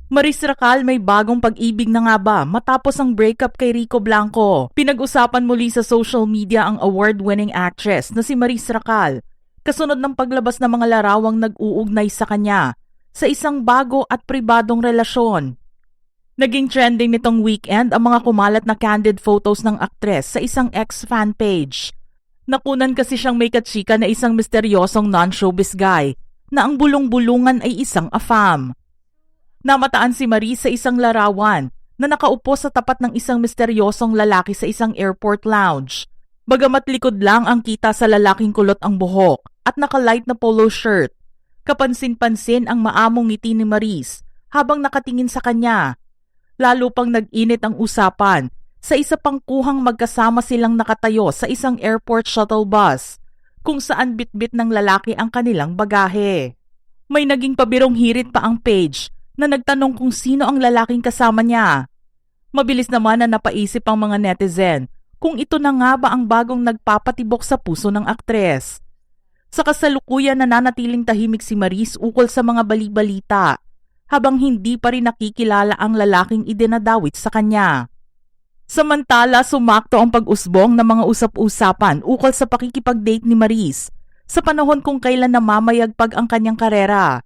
Maris Racal may bagong pag-ibig na nga ba matapos ang breakup kay Rico Blanco? Pinag-usapan muli sa social media ang award-winning actress na si Maris Racal kasunod ng paglabas ng mga larawang nag-uugnay sa kanya sa isang bago at pribadong relasyon. Naging trending nitong weekend ang mga kumalat na candid photos ng aktres sa isang ex-fan page. Nakunan kasi siyang may katsika na isang misteryosong non-showbiz guy na ang bulong-bulungan ay isang afam. Namataan si Maris sa isang larawan na nakaupo sa tapat ng isang misteryosong lalaki sa isang airport lounge. Bagamat likod lang ang kita sa lalaking kulot ang buhok at naka-light na polo shirt, kapansin-pansin ang maamong ngiti ni Maris habang nakatingin sa kanya. Lalo pang nag-init ang usapan sa isa pang kuhang magkasama silang nakatayo sa isang airport shuttle bus kung saan bitbit ng lalaki ang kanilang bagahe. May naging pabirong hirit pa ang page na nagtanong kung sino ang lalaking kasama niya. Mabilis naman na napaisip ang mga netizen kung ito na nga ba ang bagong nagpapatibok sa puso ng aktres. Sa kasalukuyan nananatiling tahimik si Maris ukol sa mga bali-balita habang hindi pa rin nakikilala ang lalaking idinadawit sa kanya. Samantala, sumakto ang pag-usbong ng mga usap-usapan ukol sa pakikipag-date ni Maris sa panahon kung kailan namamayagpag ang kanyang karera.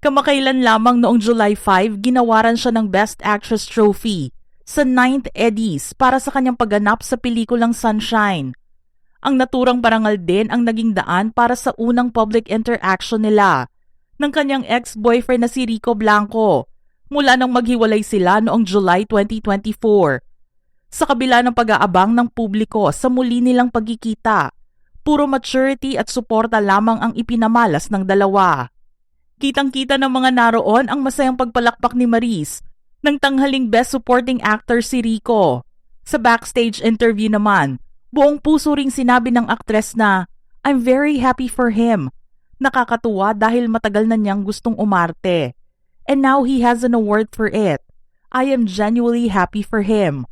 Kamakailan lamang noong July 5, ginawaran siya ng Best Actress Trophy sa 9th Eddies para sa kanyang pagganap sa pelikulang Sunshine. Ang naturang parangal din ang naging daan para sa unang public interaction nila ng kanyang ex-boyfriend na si Rico Blanco mula nang maghiwalay sila noong July 2024. Sa kabila ng pag-aabang ng publiko sa muli nilang pagkikita, puro maturity at suporta lamang ang ipinamalas ng dalawa. Kitang-kita ng mga naroon ang masayang pagpalakpak ni Maris ng tanghaling Best Supporting Actor si Rico. Sa backstage interview naman, buong puso ring sinabi ng aktres na, "I'm very happy for him. Nakakatuwa dahil matagal na niyang gustong umarte. And now he has an award for it. I am genuinely happy for him."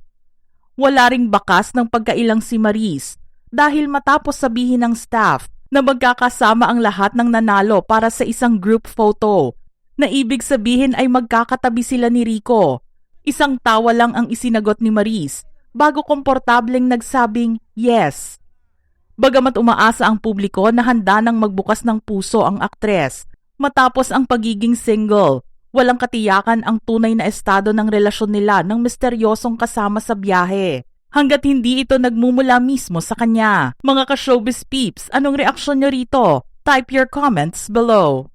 Wala ring bakas ng pagkailang si Maris dahil matapos sabihin ng staff na magkakasama ang lahat ng nanalo para sa isang group photo, na ibig sabihin ay magkakatabi sila ni Rico. Isang tawa lang ang isinagot ni Maris bago komportableng nagsabing yes. Bagamat umaasa ang publiko na handa nang magbukas ng puso ang aktres, matapos ang pagiging single, walang katiyakan ang tunay na estado ng relasyon nila ng misteryosong kasama sa biyahe. Hanggat hindi ito nagmumula mismo sa kanya. Mga ka-showbiz peeps, anong reaksyon nyo rito? Type your comments below.